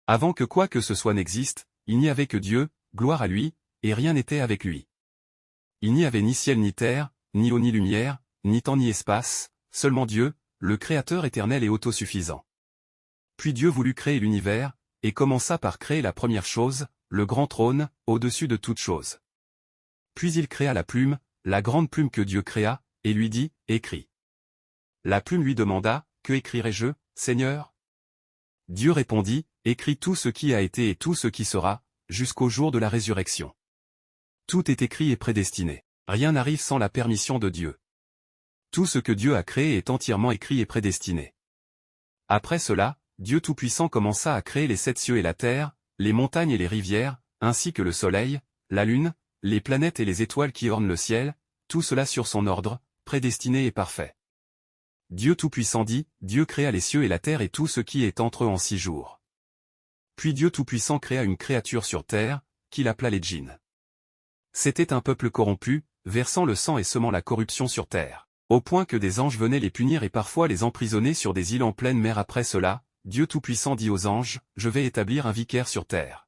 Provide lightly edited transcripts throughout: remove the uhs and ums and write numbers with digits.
Avant que quoi que ce soit n'existe, il n'y avait que Dieu, gloire à lui, et rien n'était avec lui. Il n'y avait ni ciel ni terre, ni eau ni lumière, ni temps ni espace, seulement Dieu, le Créateur éternel et autosuffisant. Puis Dieu voulut créer l'univers, et commença par créer la première chose, le grand trône, au-dessus de toute chose. Puis il créa la plume, la grande plume que Dieu créa, et lui dit, écris. La plume lui demanda, que écrirai-je, Seigneur? Dieu répondit, écris tout ce qui a été et tout ce qui sera, jusqu'au jour de la résurrection. Tout est écrit et prédestiné. Rien n'arrive sans la permission de Dieu. Tout ce que Dieu a créé est entièrement écrit et prédestiné. Après cela, Dieu Tout-Puissant commença à créer les 7 cieux et la terre, les montagnes et les rivières, ainsi que le soleil, la lune, les planètes et les étoiles qui ornent le ciel, tout cela sur son ordre, prédestiné et parfait. Dieu Tout-Puissant dit, Dieu créa les cieux et la terre et tout ce qui est entre eux en 6 jours. Puis Dieu Tout-Puissant créa une créature sur terre, qu'il appela les djinns. C'était un peuple corrompu, versant le sang et semant la corruption sur terre, au point que des anges venaient les punir et parfois les emprisonner sur des îles en pleine mer. Après cela, Dieu Tout-Puissant dit aux anges, je vais établir un vicaire sur terre.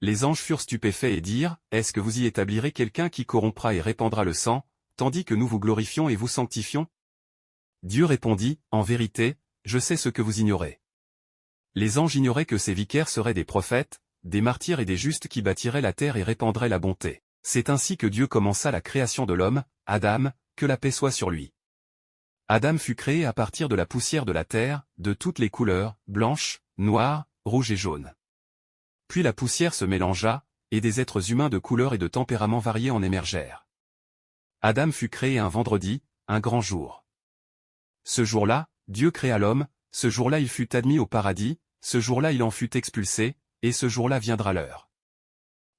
Les anges furent stupéfaits et dirent, est-ce que vous y établirez quelqu'un qui corrompra et répandra le sang, tandis que nous vous glorifions et vous sanctifions? Dieu répondit, en vérité, je sais ce que vous ignorez. Les anges ignoraient que ces vicaires seraient des prophètes, des martyrs et des justes qui bâtiraient la terre et répandraient la bonté. C'est ainsi que Dieu commença la création de l'homme, Adam, que la paix soit sur lui. Adam fut créé à partir de la poussière de la terre, de toutes les couleurs, blanche, noire, rouge et jaune. Puis la poussière se mélangea, et des êtres humains de couleurs et de tempéraments variés en émergèrent. Adam fut créé un vendredi, un grand jour. Ce jour-là, Dieu créa l'homme, ce jour-là il fut admis au paradis, ce jour-là il en fut expulsé, et ce jour-là viendra l'heure.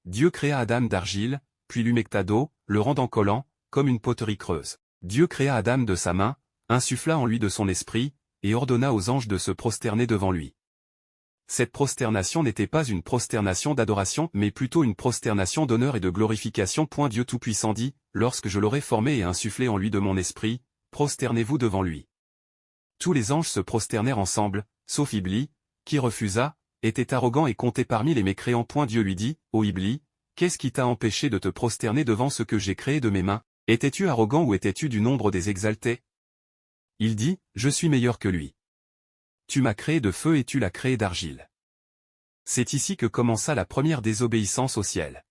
Dieu créa Adam d'argile, puis l'humecta d'eau, le rendant collant, comme une poterie creuse. Dieu créa Adam de sa main, insuffla en lui de son esprit, et ordonna aux anges de se prosterner devant lui. Cette prosternation n'était pas une prosternation d'adoration mais plutôt une prosternation d'honneur et de glorification. Dieu Tout-Puissant dit, lorsque je l'aurai formé et insufflé en lui de mon esprit, prosternez-vous devant lui. Tous les anges se prosternèrent ensemble, sauf Iblis, qui refusa, était arrogant et comptait parmi les mécréants. Dieu lui dit, ô Iblis, qu'est-ce qui t'a empêché de te prosterner devant ce que j'ai créé de mes mains? Étais-tu arrogant ou étais-tu du nombre des exaltés? Il dit, je suis meilleur que lui. Tu m'as créé de feu et tu l'as créé d'argile. C'est ici que commença la première désobéissance au ciel.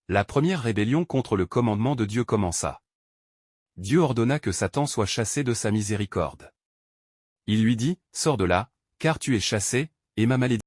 La première rébellion contre le commandement de Dieu commença. Dieu ordonna que Satan soit chassé de sa miséricorde. Il lui dit, sors de là, car tu es chassé, et ma malédiction